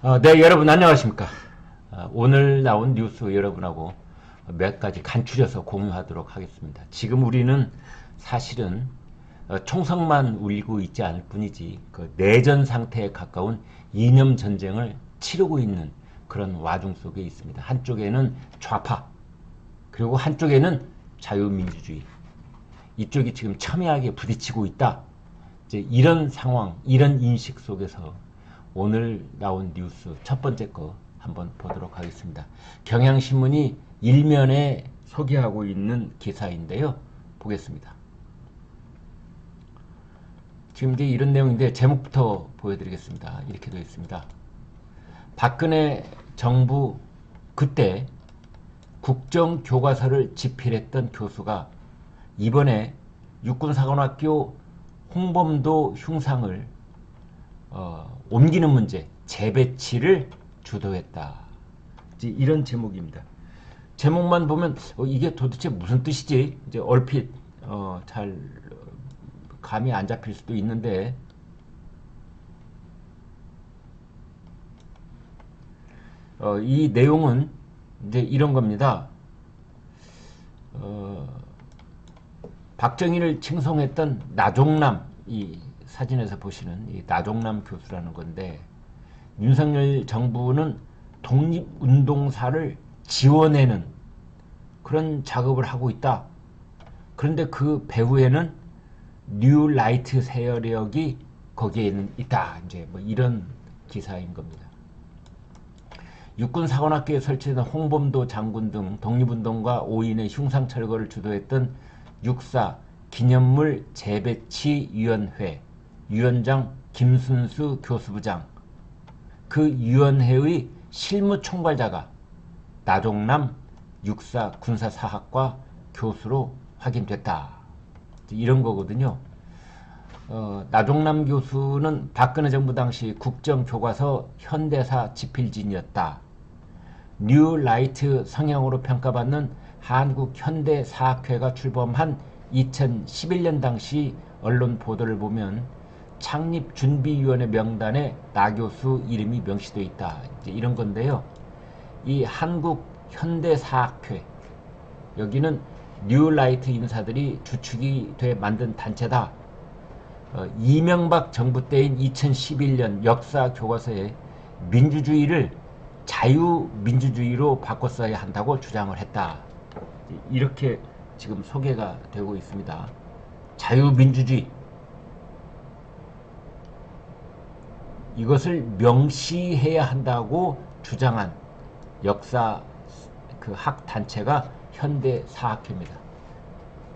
네, 여러분 안녕하십니까. 오늘 나온 뉴스 여러분하고 몇 가지 간추려서 공유하도록 하겠습니다. 지금 우리는 사실은 총성만 울리고 있지 않을 뿐이지 그 내전 상태에 가까운 이념 전쟁을 치르고 있는 그런 와중 속에 있습니다. 한쪽에는 좌파, 그리고 한쪽에는 자유민주주의. 이쪽이 지금 첨예하게 부딪히고 있다. 이제 이런 상황, 이런 인식 속에서 오늘 나온 뉴스 첫 번째 거 한번 보도록 하겠습니다. 경향신문이 일면에 소개하고 있는 기사인데요. 보겠습니다. 지금 이제 이런 내용인데 제목부터 보여드리겠습니다. 이렇게 되어 있습니다. 박근혜 정부 그때 국정교과서를 집필했던 교수가 이번에 육군사관학교 홍범도 흉상을 옮기는 문제, 재배치를 주도했다. 이런 제목입니다. 제목만 보면 이게 도대체 무슨 뜻이지? 이제 얼핏 잘 감이 안 잡힐 수도 있는데 이 내용은 이제 이런 겁니다. 박정희를 칭송했던 나종남, 이 사진에서 보시는 이 나종남 교수라는 건데, 윤석열 정부는 독립운동사를 지워내는 그런 작업을 하고 있다. 그런데 그 배후에는 뉴 라이트 세력이 거기에는 있다. 이제 뭐 이런 기사인 겁니다. 육군사관학교에 설치된 홍범도 장군 등 독립운동가 5인의 흉상 철거를 주도했던 육사 기념물 재배치위원회 위원장 김순수 교수부장, 그 위원회의 실무총괄자가 나종남 육사 군사사학과 교수로 확인됐다. 이런 거거든요. 나종남 교수는 박근혜 정부 당시 국정교과서 현대사 집필진이었다. 뉴 라이트 성향으로 평가받는 한국현대사학회가 출범한 2011년 당시 언론 보도를 보면 창립준비위원회 명단에 나 교수 이름이 명시되어 있다. 이제 이런 건데요. 이 한국현대사학회, 여기는 뉴라이트 인사들이 주축이 돼 만든 단체다. 이명박 정부 때인 2011년 역사 교과서에 민주주의를 자유민주주의로 바꿨어야 한다고 주장을 했다. 이렇게 지금 소개가 되고 있습니다. 자유민주주의, 이것을 명시해야 한다고 주장한 역사 그 학 단체가 현대사학회입니다.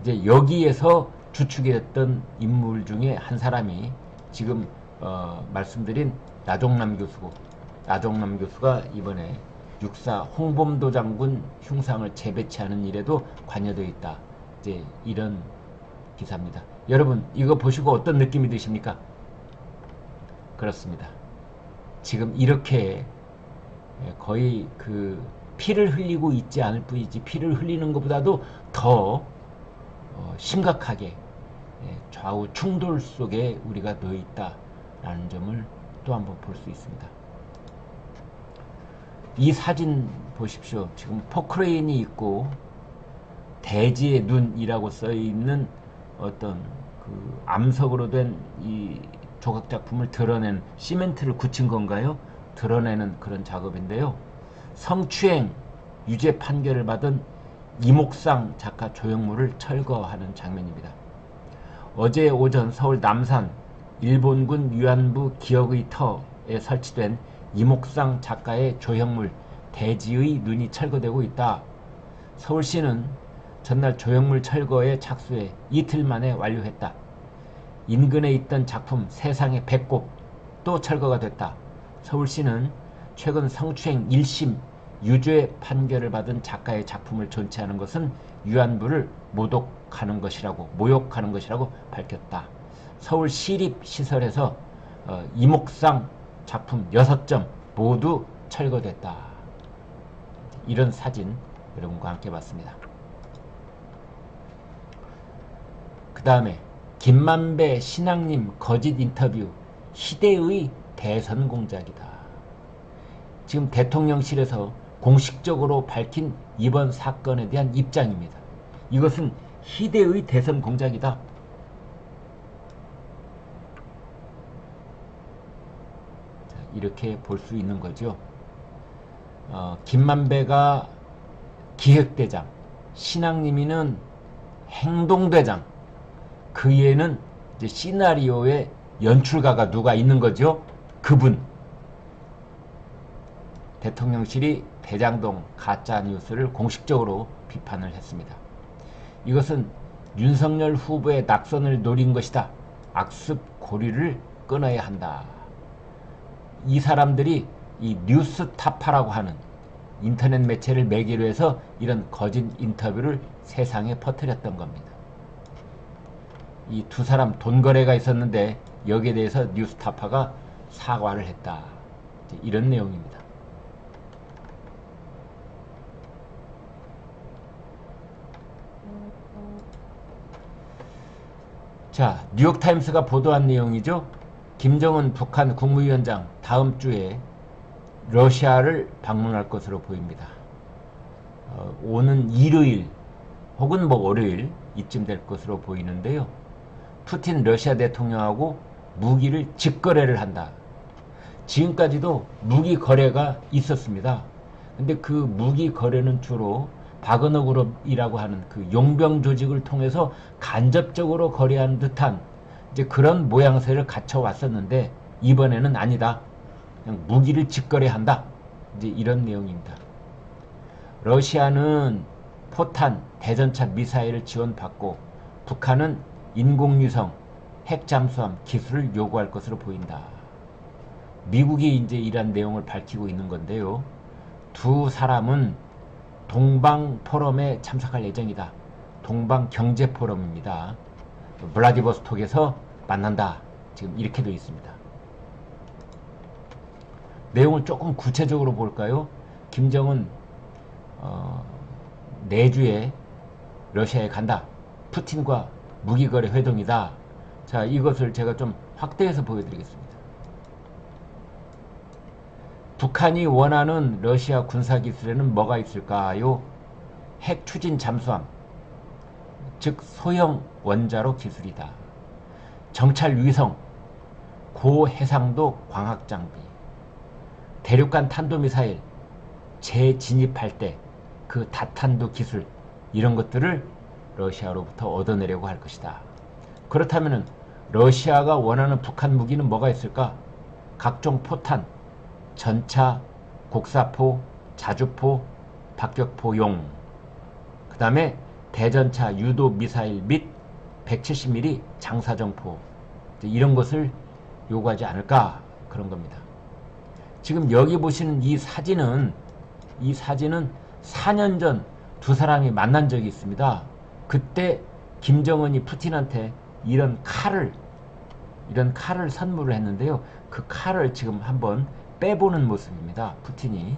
이제 여기에서 주축이 됐던 인물 중에 한 사람이 지금 말씀드린 나종남 교수고, 나종남 교수가 이번에 육사 홍범도 장군 흉상을 재배치하는 일에도 관여되어 있다. 이제 이런 기사입니다. 여러분 이거 보시고 어떤 느낌이 드십니까? 그렇습니다. 지금 이렇게 거의 그 피를 흘리고 있지 않을 뿐이지, 피를 흘리는 것보다도 더 심각하게 좌우 충돌 속에 우리가 놓여 있다라는 점을 또 한번 볼 수 있습니다. 이 사진 보십시오. 지금 포크레인이 있고 대지의 눈이라고 써 있는 어떤 그 암석으로 된 이 조각 작품을 드러낸, 시멘트를 굳힌 건가요? 드러내는 그런 작업인데요. 성추행 유죄 판결을 받은 이목상 작가 조형물을 철거하는 장면입니다. 어제 오전 서울 남산 일본군 위안부 기억의 터에 설치된 이목상 작가의 조형물 대지의 눈이 철거되고 있다. 서울시는 전날 조형물 철거에 착수해 이틀 만에 완료했다. 인근에 있던 작품 세상의 배꼽 또 철거가 됐다. 서울시는 최근 성추행 1심 유죄 판결을 받은 작가의 작품을 존치하는 것은 위안부를 모독하는 것이라고, 모욕하는 것이라고 밝혔다. 서울시립시설에서 이목상 작품 6점 모두 철거됐다. 이런 사진 여러분과 함께 봤습니다. 그 다음에 김만배 신앙님 거짓 인터뷰, 희대의 대선 공작이다. 지금 대통령실에서 공식적으로 밝힌 이번 사건에 대한 입장입니다. 이것은 희대의 대선 공작이다. 자, 이렇게 볼 수 있는 거죠. 김만배가 기획대장, 신앙님이는 행동대장, 그 위에는 이제 시나리오의 연출가가 누가 있는 거죠? 그분. 대통령실이 대장동 가짜뉴스를 공식적으로 비판을 했습니다. 이것은 윤석열 후보의 낙선을 노린 것이다. 악습 고리를 끊어야 한다. 이 사람들이 이 뉴스타파라고 하는 인터넷 매체를 매개로 해서 이런 거짓 인터뷰를 세상에 퍼뜨렸던 겁니다. 이 두 사람 돈 거래가 있었는데 여기에 대해서 뉴스타파가 사과를 했다. 이런 내용입니다. 자, 뉴욕타임스가 보도한 내용이죠. 김정은 북한 국무위원장 다음 주에 러시아를 방문할 것으로 보입니다. 오는 일요일 혹은 월요일 이쯤 될 것으로 보이는데요. 푸틴 러시아 대통령하고 무기를 직거래를 한다. 지금까지도 무기 거래가 있었습니다. 근데 그 무기 거래는 주로 바그너 그룹이라고 하는 그 용병 조직을 통해서 간접적으로 거래한 듯한 이제 그런 모양새를 갖춰 왔었는데 이번에는 아니다. 그냥 무기를 직거래한다. 이제 이런 내용입니다. 러시아는 포탄, 대전차 미사일을 지원받고 북한은 인공위성, 핵잠수함 기술을 요구할 것으로 보인다. 미국이 이제 이런 내용을 밝히고 있는 건데요. 두 사람은 동방 포럼에 참석할 예정이다. 동방 경제 포럼입니다. 블라디보스톡에서 만난다. 지금 이렇게 되어 있습니다. 내용을 조금 구체적으로 볼까요? 김정은 내주에 러시아에 간다. 푸틴과 무기거래 회동이다. 자, 이것을 제가 좀 확대해서 보여드리겠습니다. 북한이 원하는 러시아 군사기술에는 뭐가 있을까요? 핵 추진 잠수함, 즉 소형 원자로 기술이다. 정찰 위성, 고해상도 광학장비, 대륙간 탄도미사일, 재진입할 때 그 다탄도 기술, 이런 것들을 러시아로부터 얻어내려고 할 것이다. 그렇다면 러시아가 원하는 북한 무기는 뭐가 있을까? 각종 포탄, 전차, 곡사포, 자주포, 박격포용, 그 다음에 대전차 유도 미사일 및 170mm 장사정포, 이런 것을 요구하지 않을까, 그런 겁니다. 지금 여기 보시는 이 사진은 4년 전 두 사람이 만난 적이 있습니다. 그때 김정은이 푸틴한테 이런 칼을 선물을 했는데요. 그 칼을 지금 한번 빼보는 모습입니다. 푸틴이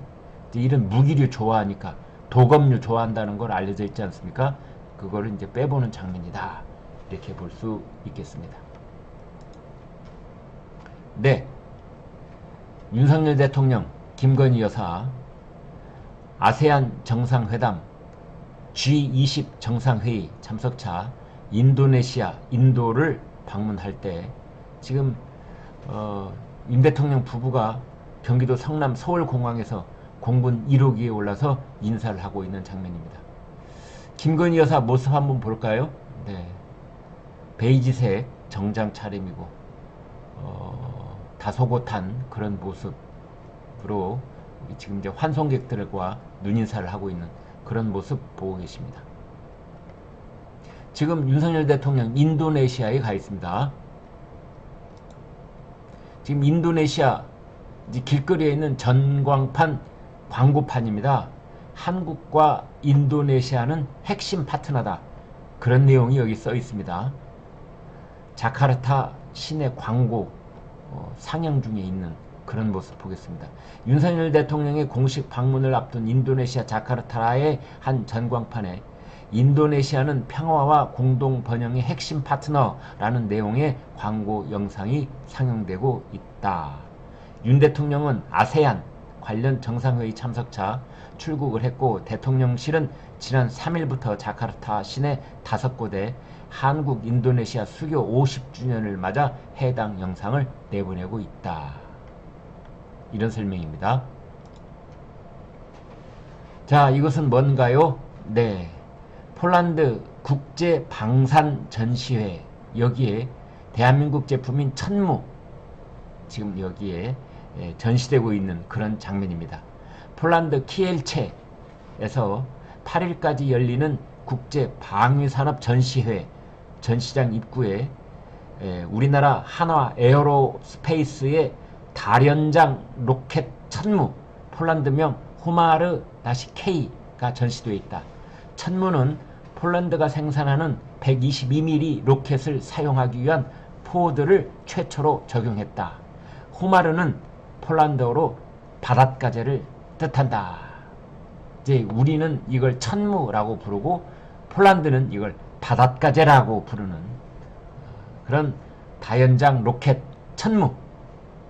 이런 무기류 좋아하니까, 도검류 좋아한다는 걸 알려져 있지 않습니까? 그거를 이제 빼보는 장면이다. 이렇게 볼 수 있겠습니다. 네, 윤석열 대통령, 김건희 여사 아세안 정상회담 G20 정상회의 참석차 인도네시아, 인도를 방문할 때 지금 윤 대통령 부부가 경기도 성남 서울공항에서 공군 1호기에 올라서 인사를 하고 있는 장면입니다. 김건희 여사 모습 한번 볼까요? 네, 베이지색 정장 차림이고 다소곳한 그런 모습으로 지금 이제 환송객들과 눈인사를 하고 있는 그런 모습 보고 계십니다. 지금 윤석열 대통령 인도네시아에 가 있습니다. 지금 인도네시아 길거리에 있는 전광판 광고판입니다. 한국과 인도네시아는 핵심 파트너다. 그런 내용이 여기 써 있습니다. 자카르타 시내 광고 상영 중에 있는 그런 모습 보겠습니다. 윤석열 대통령의 공식 방문을 앞둔 인도네시아 자카르타의 한 전광판에 인도네시아는 평화와 공동 번영의 핵심 파트너라는 내용의 광고 영상이 상영되고 있다. 윤 대통령은 아세안, 관련 정상회의 참석차 출국을 했고, 대통령실은 지난 3일부터 자카르타 시내 5곳에 한국 인도네시아 수교 50주년을 맞아 해당 영상을 내보내고 있다. 이런 설명입니다. 자, 이것은 뭔가요? 네, 폴란드 국제 방산 전시회, 여기에 대한민국 제품인 천무 지금 여기에 전시되고 있는 그런 장면입니다. 폴란드 키엘체에서 8일까지 열리는 국제 방위산업 전시회 전시장 입구에 우리나라 한화 에어로스페이스의 다련장 로켓 천무, 폴란드명 호마르-K가 전시되어 있다. 천무는 폴란드가 생산하는 122mm 로켓을 사용하기 위한 포드를 최초로 적용했다. 호마르는 폴란드어로 바닷가재를 뜻한다. 이제 우리는 이걸 천무라고 부르고 폴란드는 이걸 바닷가재라고 부르는 그런 다연장 로켓 천무,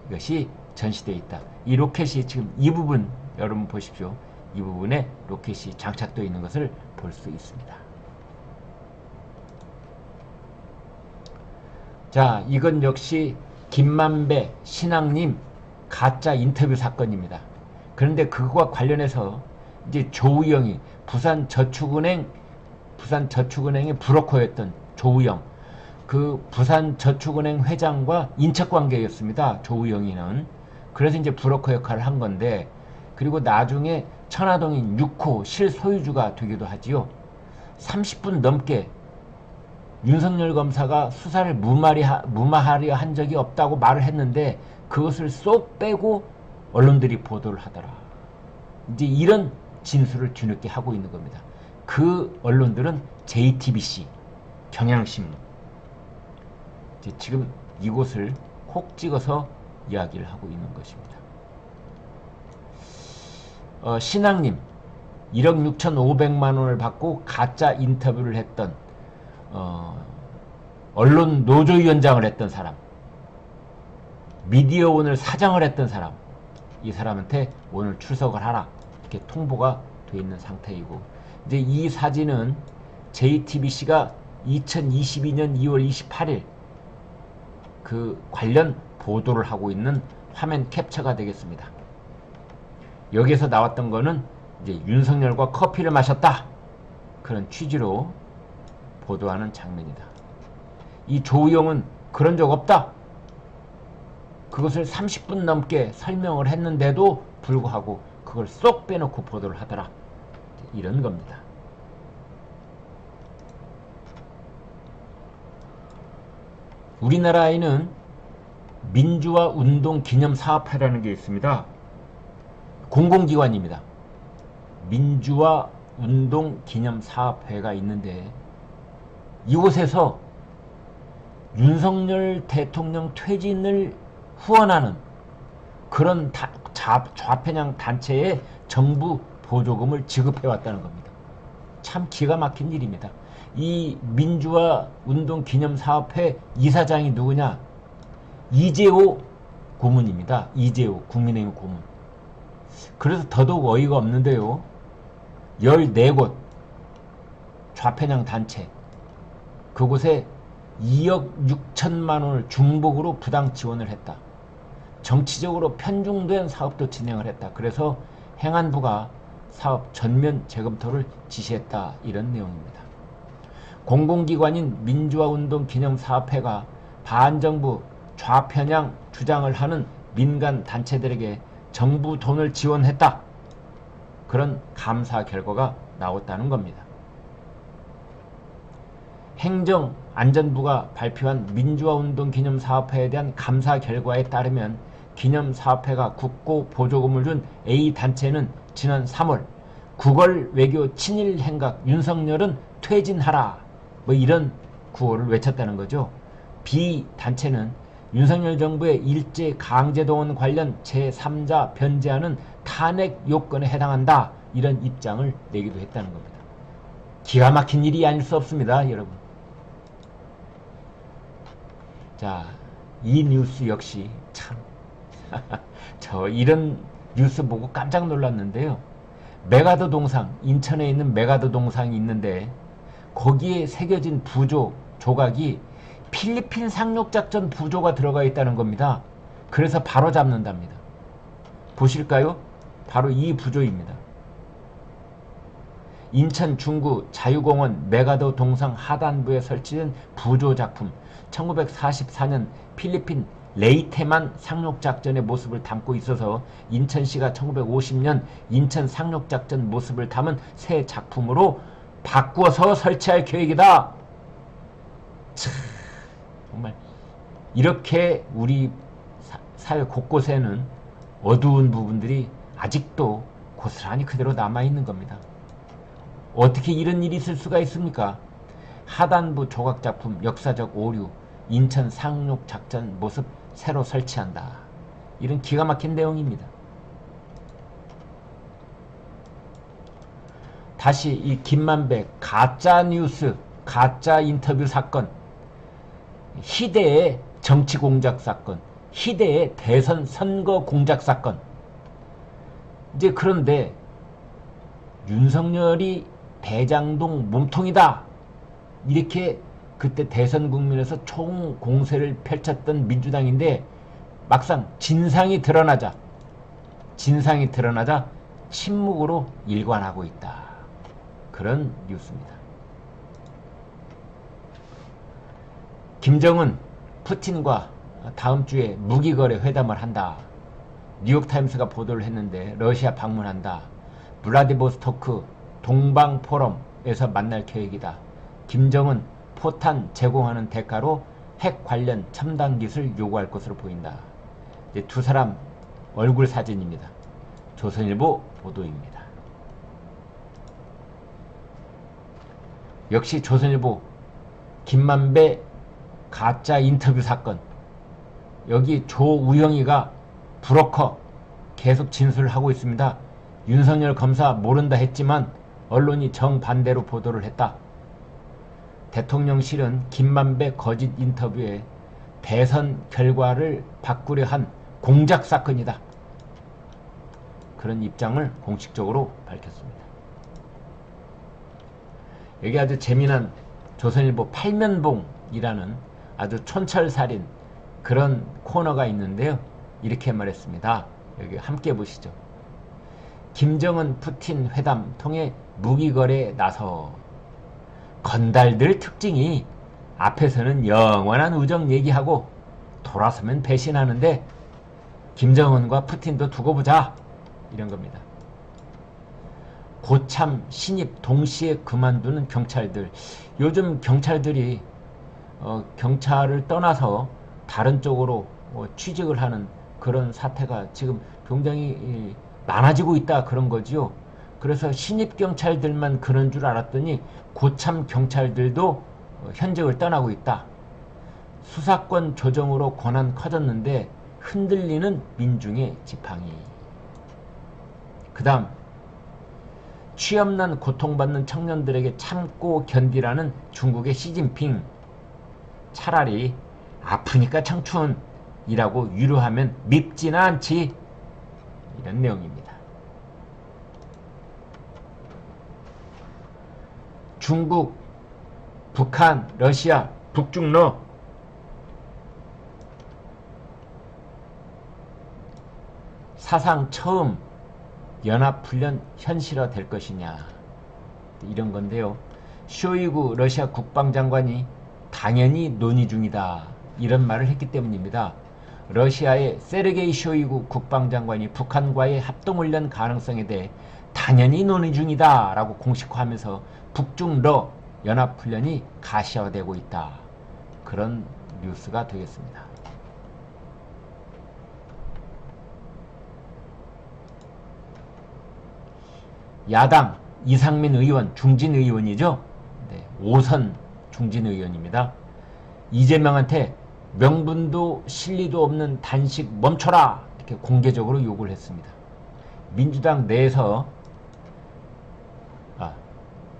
이것이 전시되어 있다. 이 로켓이 지금 이 부분 여러분 보십시오. 이 부분에 로켓이 장착되어 있는 것을 볼 수 있습니다. 자, 이건 역시 김만배 신앙님 가짜 인터뷰 사건입니다. 그런데 그거와 관련해서 이제 조우영이 부산저축은행의 브로커였던 조우영, 그 부산저축은행 회장과 인척관계였습니다. 조우영이는. 그래서 이제 브로커 역할을 한 건데, 그리고 나중에 천화동인 6호 실소유주가 되기도 하지요. 30분 넘게 윤석열 검사가 수사를 무마하려 한 적이 없다고 말을 했는데 그것을 쏙 빼고 언론들이 보도를 하더라. 이제 이런 진술을 뒤늦게 하고 있는 겁니다. 그 언론들은 JTBC, 경향신문, 이제 지금 이곳을 콕 찍어서 이야기를 하고 있는 것입니다. 신앙님 1억 6,500만 원을 받고 가짜 인터뷰를 했던 언론 노조위원장을 했던 사람, 미디어오늘 사장을 했던 사람, 이 사람한테 오늘 출석을 하라 이렇게 통보가 돼 있는 상태이고, 이제 이 사진은 JTBC가 2022년 2월 28일 그 관련 보도를 하고 있는 화면 캡처가 되겠습니다. 여기에서 나왔던 거는 이제 윤석열과 커피를 마셨다, 그런 취지로 보도하는 장면이다. 이 조우영은 그런 적 없다, 그것을 30분 넘게 설명을 했는데도 불구하고 그걸 쏙 빼놓고 보도를 하더라, 이런 겁니다. 우리나라에는 민주화 운동 기념 사업회라는 게 있습니다. 공공기관입니다. 민주화 운동 기념 사업회가 있는데, 이곳에서 윤석열 대통령 퇴진을 후원하는 그런 좌편향 단체에 정부 보조금을 지급해왔다는 겁니다. 참 기가 막힌 일입니다. 이 민주화 운동 기념 사업회 이사장이 누구냐? 이재호 고문입니다. 이재호 국민의힘 고문. 그래서 더더욱 어이가 없는데요, 14곳 좌편향 단체, 그곳에 2억 6천만 원을 중복으로 부당 지원을 했다. 정치적으로 편중된 사업도 진행을 했다. 그래서 행안부가 사업 전면 재검토를 지시했다, 이런 내용입니다. 공공기관인 민주화운동 기념사업회가 반정부 좌편향 주장을 하는 민간 단체들에게 정부 돈을 지원했다, 그런 감사 결과가 나왔다는 겁니다. 행정안전부가 발표한 민주화운동 기념사업회에 대한 감사 결과에 따르면 기념사업회가 국고 보조금을 준 A단체는 지난 3월 구걸 외교 친일 행각 윤석열은 퇴진하라, 뭐 이런 구호를 외쳤다는 거죠. B단체는 윤석열 정부의 일제 강제동원 관련 제3자 변제안은 탄핵 요건에 해당한다, 이런 입장을 내기도 했다는 겁니다. 기가 막힌 일이 아닐 수 없습니다, 여러분. 자, 이 뉴스 역시 참 이런 뉴스 보고 깜짝 놀랐는데요. 메가더 동상, 인천에 있는 메가더 동상이 있는데 거기에 새겨진 부조 조각이 필리핀 상륙작전 부조가 들어가 있다는 겁니다. 그래서 바로 잡는답니다. 보실까요? 바로 이 부조입니다. 인천 중구 자유공원 메가더 동상 하단부에 설치된 부조 작품, 1944년 필리핀 레이테만 상륙작전의 모습을 담고 있어서 인천시가 1950년 인천 상륙작전 모습을 담은 새 작품으로 바꾸어서 설치할 계획이다. 참, 정말 이렇게 우리 사회 곳곳에는 어두운 부분들이 아직도 고스란히 그대로 남아있는 겁니다. 어떻게 이런 일이 있을 수가 있습니까? 하단부 조각작품 역사적 오류, 인천 상륙작전 모습 새로 설치한다. 이런 기가 막힌 내용입니다. 다시 이 김만배 가짜 뉴스, 가짜 인터뷰 사건, 희대의 정치 공작 사건, 희대의 대선 선거 공작 사건. 이제 그런데 윤석열이 대장동 몸통이다. 이렇게 그때 대선 국면에서 총공세를 펼쳤던 민주당인데 막상 진상이 드러나자 침묵으로 일관하고 있다. 그런 뉴스입니다. 김정은, 푸틴과 다음 주에 무기거래 회담을 한다. 뉴욕타임스가 보도를 했는데 러시아 방문한다. 블라디보스토크 동방포럼에서 만날 계획이다. 김정은 포탄 제공하는 대가로 핵 관련 첨단 기술 요구할 것으로 보인다. 이제 두 사람 얼굴 사진입니다. 조선일보 보도입니다. 역시 조선일보 김만배 가짜 인터뷰 사건, 여기 조우영이가 브로커 계속 진술을 하고 있습니다. 윤석열 검사 모른다 했지만 언론이 정반대로 보도를 했다. 대통령실은 김만배 거짓 인터뷰에 대선 결과를 바꾸려 한 공작 사건이다. 그런 입장을 공식적으로 밝혔습니다. 여기 아주 재미난 조선일보 팔면봉이라는 아주 촌철살인 그런 코너가 있는데요. 이렇게 말했습니다. 여기 함께 보시죠. 김정은 푸틴 회담 통해 무기거래에 나서 건달들 특징이 앞에서는 영원한 우정 얘기하고 돌아서면 배신하는데 김정은과 푸틴도 두고 보자, 이런 겁니다. 고참 신입 동시에 그만두는 경찰들. 요즘 경찰들이 경찰을 떠나서 다른 쪽으로 취직을 하는 그런 사태가 지금 굉장히 많아지고 있다, 그런 거지요. 그래서 신입 경찰들만 그런 줄 알았더니 고참 경찰들도 현직을 떠나고 있다. 수사권 조정으로 권한 커졌는데 흔들리는 민중의 지팡이. 그 다음, 취업난 고통받는 청년들에게 참고 견디라는 중국의 시진핑. 차라리 아프니까 청춘이라고 위로하면 밉지는 않지. 이런 내용입니다. 중국, 북한, 러시아, 북중러 사상 처음 연합훈련 현실화 될 것이냐, 이런 건데요. 쇼이구 러시아 국방장관이 당연히 논의 중이다, 이런 말을 했기 때문입니다. 러시아의 세르게이 쇼이구 국방장관이 북한과의 합동훈련 가능성에 대해 당연히 논의 중이다 라고 공식화하면서 북중러 연합훈련이 가시화되고 있다, 그런 뉴스가 되겠습니다. 야당 이상민 의원, 중진 의원이죠. 네, 5선 중진 의원입니다. 이재명한테 명분도 실리도 없는 단식 멈춰라, 이렇게 공개적으로 요구를 했습니다. 민주당 내에서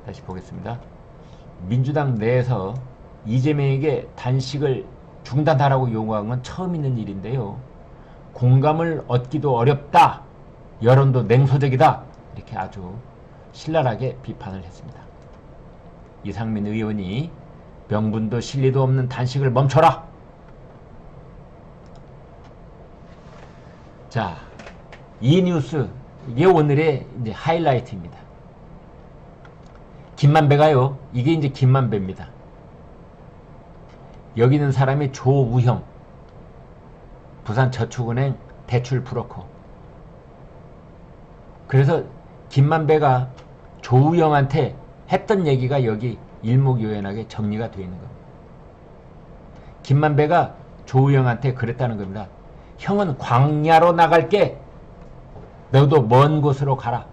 다시 보겠습니다. 민주당 내에서 이재명에게 단식을 중단하라고 요구한 건 처음 있는 일인데요. 공감을 얻기도 어렵다, 여론도 냉소적이다. 이렇게 아주 신랄하게 비판을 했습니다. 이상민 의원이 명분도 실리도 없는 단식을 멈춰라. 자, 이 뉴스, 이게 오늘의 이제 하이라이트입니다. 김만배가요, 이게 이제 김만배입니다. 여기 있는 사람이 조우형, 부산저축은행 대출 브로커. 그래서 김만배가 조우형한테 했던 얘기가 여기 일목요연하게 정리가 되어 있는 겁니다. 김만배가 조우형한테 그랬다는 겁니다. 형은 광야로 나갈게. 너도 먼 곳으로 가라.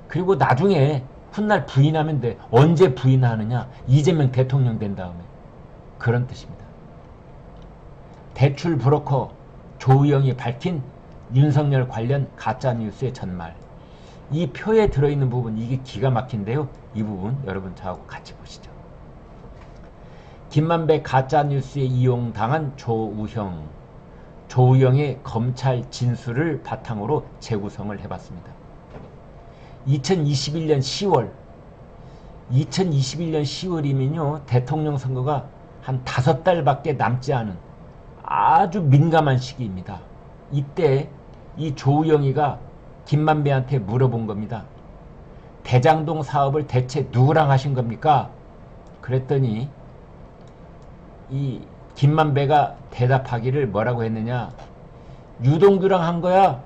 그리고 나중에 훗날 부인하면 돼. 언제 부인하느냐? 이재명 대통령 된 다음에. 그런 뜻입니다. 대출 브로커 조우영이 밝힌 윤석열 관련 가짜뉴스의 전말. 이 표에 들어있는 부분, 이게 기가 막힌데요. 이 부분 여러분 저하고 같이 보시죠. 김만배 가짜뉴스에 이용당한 조우형. 조우형의 검찰 진술을 바탕으로 재구성을 해봤습니다. 2021년 10월이면요 대통령 선거가 한 5달밖에 남지 않은 아주 민감한 시기입니다. 이때 이 조우영이가 김만배한테 물어본 겁니다. 대장동 사업을 대체 누구랑 하신 겁니까? 그랬더니 이 김만배가 대답하기를 뭐라고 했느냐? 유동규랑 한 거야.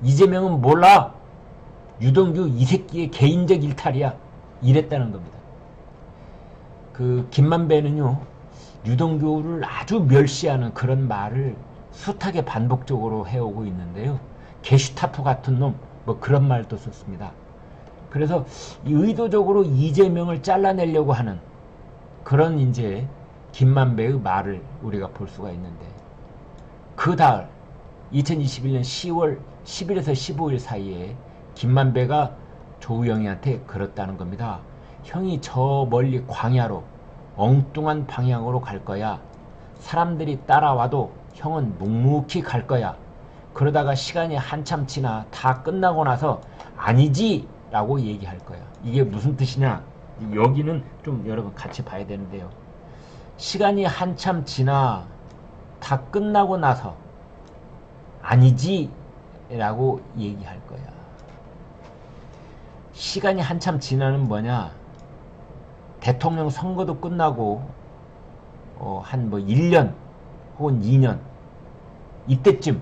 이재명은 몰라. 유동규 이 새끼의 개인적 일탈이야. 이랬다는 겁니다. 그 김만배는요, 유동규를 아주 멸시하는 그런 말을 숱하게 반복적으로 해오고 있는데요. 게슈타포 같은 놈, 뭐 그런 말도 썼습니다. 그래서 의도적으로 이재명을 잘라내려고 하는 그런 이제 김만배의 말을 우리가 볼 수가 있는데, 그 다음 2021년 10월 10일에서 15일 사이에 김만배가 조우영이한테 그랬다는 겁니다. 형이 저 멀리 광야로 엉뚱한 방향으로 갈 거야. 사람들이 따라와도 형은 묵묵히 갈 거야. 그러다가 시간이 한참 지나 다 끝나고 나서 아니지 라고 얘기할 거야. 이게 무슨 뜻이냐? 여기는 좀 여러분 같이 봐야 되는데요. 시간이 한참 지나 다 끝나고 나서 아니지 라고 얘기할 거야. 시간이 한참 지나는 뭐냐? 대통령 선거도 끝나고 한 뭐 1년 혹은 2년 이때쯤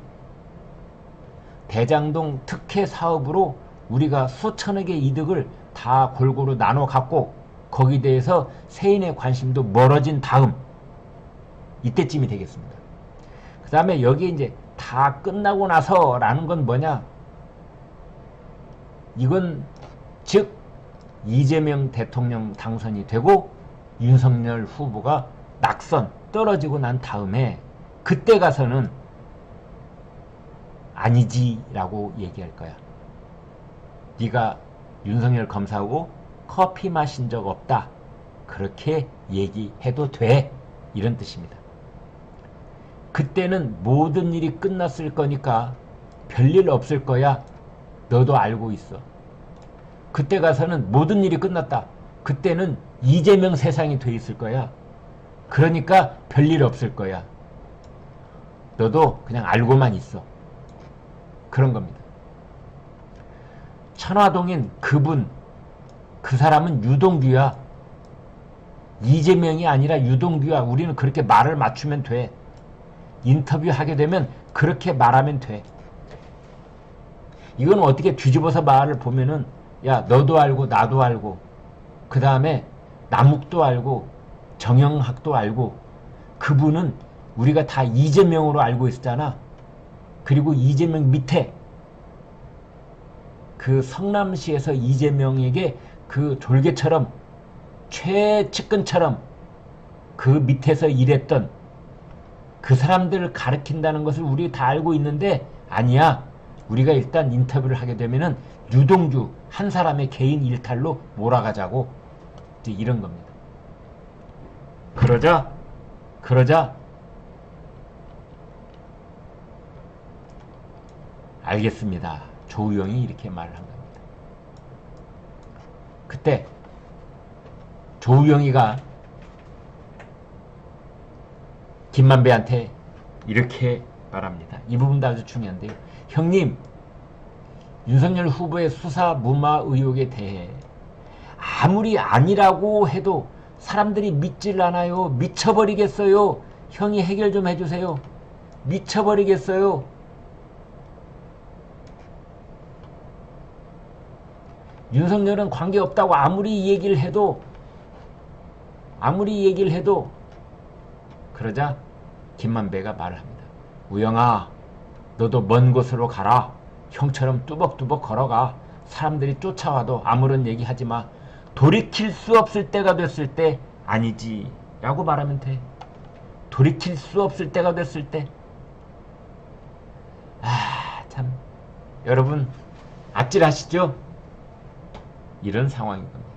대장동 특혜 사업으로 우리가 수천억의 이득을 다 골고루 나눠 갖고 거기에 대해서 세인의 관심도 멀어진 다음 이때쯤이 되겠습니다. 그 다음에 여기 이제 다 끝나고 나서라는 건 뭐냐? 이건 즉 이재명 대통령 당선이 되고 윤석열 후보가 낙선 떨어지고 난 다음에 그때 가서는 아니지라고 얘기할 거야. 네가 윤석열 검사하고 커피 마신 적 없다. 그렇게 얘기해도 돼. 이런 뜻입니다. 그때는 모든 일이 끝났을 거니까 별일 없을 거야. 너도 알고 있어. 그때 가서는 모든 일이 끝났다. 그때는 이재명 세상이 돼 있을 거야. 그러니까 별일 없을 거야. 너도 그냥 알고만 있어. 그런 겁니다. 천화동인 그분, 그 사람은 유동규야. 이재명이 아니라 유동규야. 우리는 그렇게 말을 맞추면 돼. 인터뷰하게 되면 그렇게 말하면 돼. 이건 어떻게 뒤집어서 말을 보면은 야, 너도 알고 나도 알고 그 다음에 남욱도 알고 정영학도 알고 그분은 우리가 다 이재명으로 알고 있었잖아. 그리고 이재명 밑에 그 성남시에서 이재명에게 그 졸개처럼 최측근처럼 그 밑에서 일했던 그 사람들을 가리킨다는 것을 우리 다 알고 있는데 아니야. 우리가 일단 인터뷰를 하게 되면은 유동규 한 사람의 개인 일탈로 몰아가자고 이제 이런 겁니다. 그러자 알겠습니다. 조우영이 이렇게 말을 한 겁니다. 그때 조우영이가 김만배한테 이렇게 말합니다. 이 부분도 아주 중요한데요. 형님, 윤석열 후보의 수사 무마 의혹에 대해 아무리 아니라고 해도 사람들이 믿질 않아요. 미쳐버리겠어요. 형이 해결 좀 해주세요. 미쳐버리겠어요. 윤석열은 관계없다고 아무리 얘기를 해도 그러자 김만배가 말을 합니다. 우영아, 너도 먼 곳으로 가라. 형처럼 뚜벅뚜벅 걸어가. 사람들이 쫓아와도 아무런 얘기하지 마. 돌이킬 수 없을 때가 됐을 때 아니지 라고 말하면 돼. 돌이킬 수 없을 때가 됐을 때. 참, 여러분 아찔하시죠? 이런 상황인 겁니다.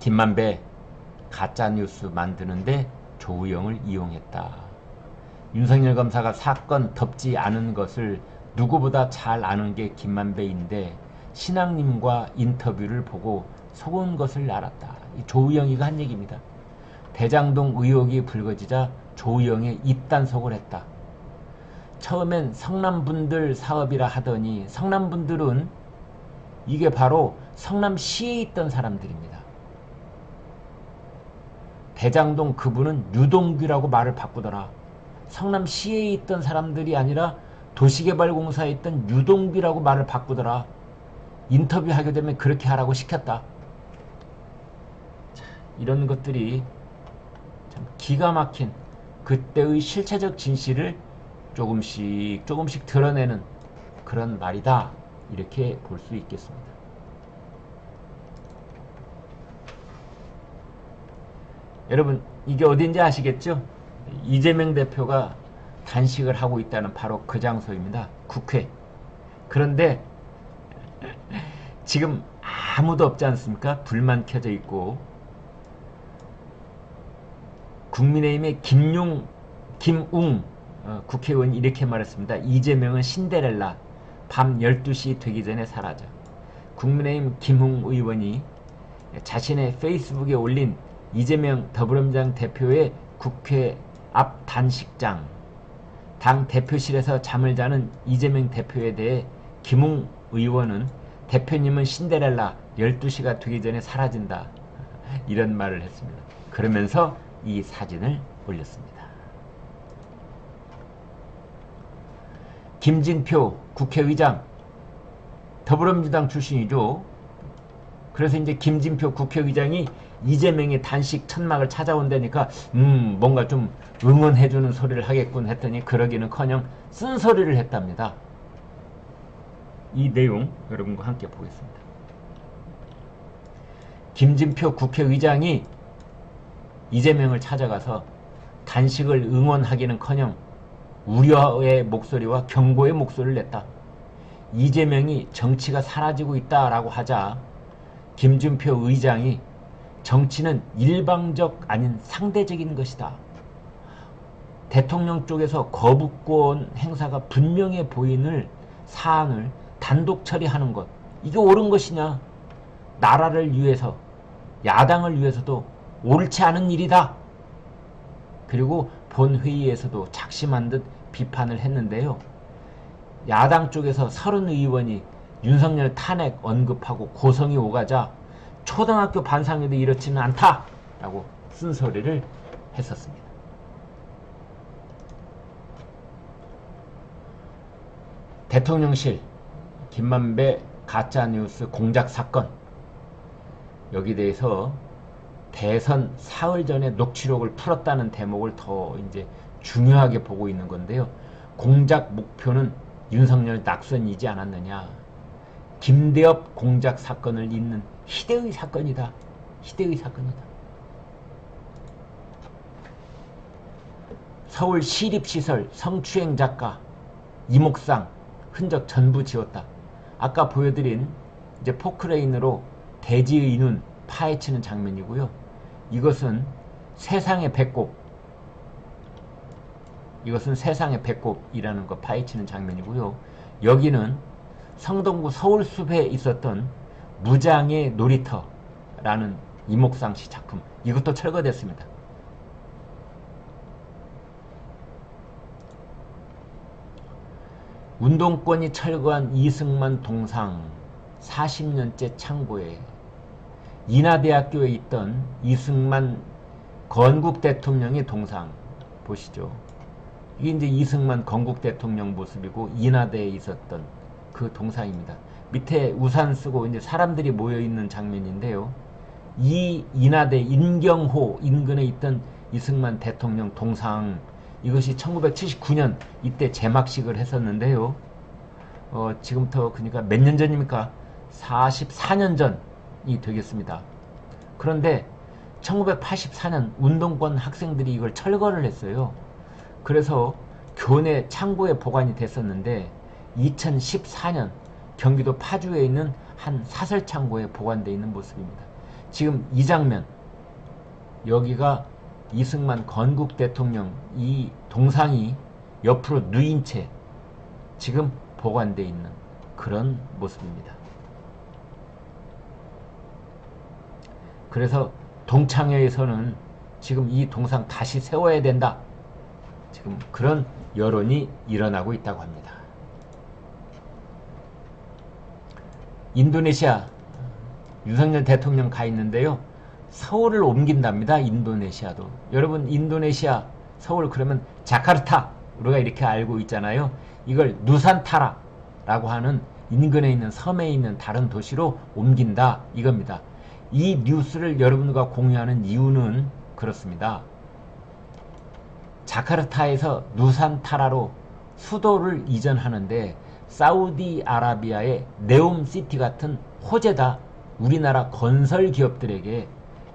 김만배 가짜뉴스 만드는데 조우영을 이용했다. 윤석열 검사가 사건 덮지 않은 것을 누구보다 잘 아는 게 김만배인데 신앙님과 인터뷰를 보고 속은 것을 알았다. 조우영이가 한 얘기입니다. 대장동 의혹이 불거지자 조우영이 입단속을 했다. 처음엔 성남분들 사업이라 하더니 성남분들은 이게 바로 성남시에 있던 사람들입니다. 대장동 그분은 유동규라고 말을 바꾸더라. 성남시에 있던 사람들이 아니라 도시개발공사에 있던 유동규라고 말을 바꾸더라. 인터뷰하게 되면 그렇게 하라고 시켰다. 자, 이런 것들이 참 기가 막힌 그때의 실체적 진실을 조금씩 드러내는 그런 말이다. 이렇게 볼 수 있겠습니다. 여러분, 이게 어딘지 아시겠죠? 이재명 대표가 단식을 하고 있다는 바로 그 장소입니다. 국회. 그런데 지금 아무도 없지 않습니까? 불만 켜져 있고 국민의힘의 김웅 국회의원이 이렇게 말했습니다. 이재명은 신데렐라. 밤 12시 되기 전에 사라져. 국민의힘 김웅 의원이 자신의 페이스북에 올린 이재명 더불어민주당 대표의 국회 앞 단식장, 당 대표실에서 잠을 자는 이재명 대표에 대해 김웅 의원은 대표님은 신데렐라 12시가 되기 전에 사라진다. 이런 말을 했습니다. 그러면서 이 사진을 올렸습니다. 김진표 국회의장, 더불어민주당 출신이죠. 그래서 이제 김진표 국회의장이 이재명의 단식 천막을 찾아온다니까 뭔가 좀 응원해주는 소리를 하겠군 했더니 그러기는커녕 쓴소리를 했답니다. 이 내용 여러분과 함께 보겠습니다. 김진표 국회의장이 이재명을 찾아가서 단식을 응원하기는커녕 우려의 목소리와 경고의 목소리를 냈다. 이재명이 정치가 사라지고 있다라고 하자 김진표 의장이 정치는 일방적 아닌 상대적인 것이다. 대통령 쪽에서 거부권 행사가 분명해 보이는 사안을 단독 처리하는 것, 이게 옳은 것이냐? 나라를 위해서, 야당을 위해서도 옳지 않은 일이다. 그리고 본회의에서도 작심한 듯 비판을 했는데요. 야당 쪽에서 30의원이 윤석열 탄핵 언급하고 고성이 오가자 초등학교 반상회도 이렇지는 않다라고 쓴소리를 했었습니다. 대통령실 김만배 가짜뉴스 공작 사건, 여기 대해서 대선 사흘 전에 녹취록을 풀었다는 대목을 더 이제 중요하게 보고 있는 건데요. 공작 목표는 윤석열 낙선이지 않았느냐. 김대엽 공작 사건을 잇는 희대의 사건이다. 희대의 사건이다. 서울 시립시설 성추행 작가 이목상 흔적 전부 지웠다. 아까 보여드린 이제 포크레인으로 대지의 눈 파헤치는 장면이고요. 이것은 세상의 배꼽, 이것은 세상의 배꼽이라는 거 파헤치는 장면이고요. 여기는 성동구 서울숲에 있었던 무장의 놀이터라는 이목상 씨 작품, 이것도 철거됐습니다. 운동권이 철거한 이승만 동상 40년째 창고에 인하대학교에 있던 이승만 건국 대통령의 동상 보시죠. 이게 이제 이승만 건국 대통령 모습이고 인하대에 있었던 그 동상입니다. 밑에 우산 쓰고 이제 사람들이 모여 있는 장면인데요. 이 인하대 인경호 인근에 있던 이승만 대통령 동상, 이것이 1979년 이때 제막식을 했었는데요. 지금부터 그러니까 몇 년 전입니까? 44년 전이 되겠습니다. 그런데 1984년 운동권 학생들이 이걸 철거를 했어요. 그래서 교내 창고에 보관이 됐었는데 2014년 경기도 파주에 있는 한 사설 창고에 보관되어 있는 모습입니다. 지금 이 장면, 여기가 이승만 건국 대통령 이 동상이 옆으로 누인 채 지금 보관되어 있는 그런 모습입니다. 그래서 동창회에서는 지금 이 동상 다시 세워야 된다, 지금 그런 여론이 일어나고 있다고 합니다. 인도네시아 윤석열 대통령 가 있는데요. 서울을 옮긴답니다. 인도네시아도. 여러분, 인도네시아 서울 그러면 자카르타 우리가 이렇게 알고 있잖아요. 이걸 누산타라라고 하는 인근에 있는 섬에 있는 다른 도시로 옮긴다, 이겁니다. 이 뉴스를 여러분과 공유하는 이유는 그렇습니다. 자카르타에서 누산타라로 수도를 이전하는데 사우디아라비아의 네옴시티 같은 호재다 우리나라 건설 기업들에게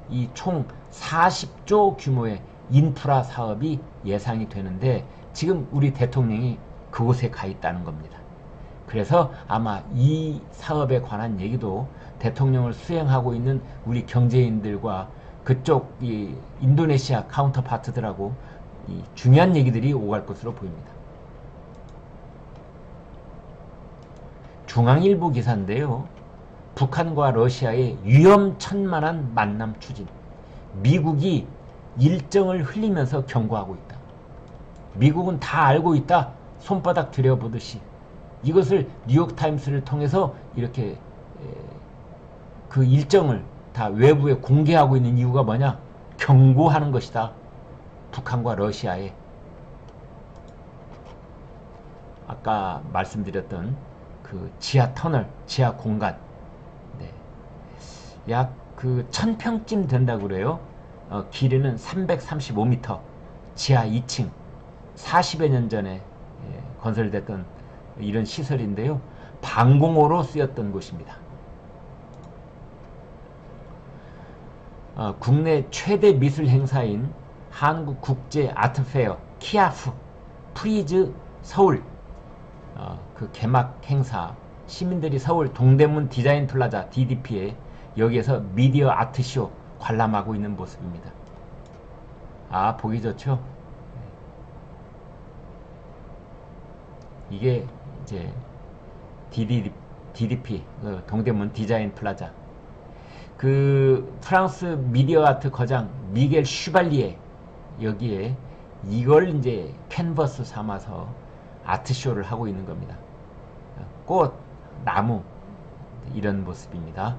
이 총 40조 규모의 인프라 사업이 예상이 되는데 지금 우리 대통령이 그곳에 가 있다는 겁니다. 그래서 아마 이 사업에 관한 얘기도 대통령을 수행하고 있는 우리 경제인들과 그쪽 이 인도네시아 카운터파트들하고 이 중요한 얘기들이 오갈 것으로 보입니다. 중앙일보 기사인데요. 북한과 러시아의 위험천만한 만남 추진. 미국이 일정을 흘리면서 경고하고 있다. 미국은 다 알고 있다. 손바닥 들여보듯이. 이것을 뉴욕타임스를 통해서 이렇게 그 일정을 다 외부에 공개하고 있는 이유가 뭐냐? 경고하는 것이다. 북한과 러시아에. 아까 말씀드렸던 그 지하 터널, 지하 공간, 네. 약 그 1000평쯤 된다고 그래요. 길이는 335m, 지하 2층, 40여 년 전에 건설됐던 이런 시설인데요. 방공호로 쓰였던 곳입니다. 국내 최대 미술 행사인 한국국제아트페어 키아프 프리즈 서울 그 개막 행사, 시민들이 서울 동대문 디자인 플라자 DDP에 여기에서 미디어 아트쇼 관람하고 있는 모습입니다. 아, 보기 좋죠? 이게 이제 DDP 동대문 디자인 플라자, 그 프랑스 미디어 아트 거장 미겔 슈발리에 여기에 이걸 이제 캔버스 삼아서 아트쇼를 하고 있는 겁니다. 꽃, 나무, 이런 모습입니다.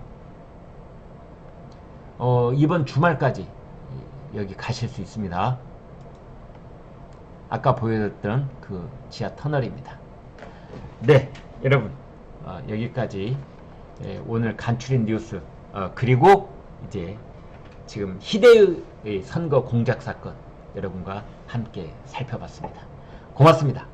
이번 주말까지 여기 가실 수 있습니다. 아까 보여줬던 그 지하 터널입니다. 네, 여러분, 여기까지 오늘 간추린 뉴스, 그리고 이제 지금 희대의 선거 공작 사건 여러분과 함께 살펴봤습니다. 고맙습니다.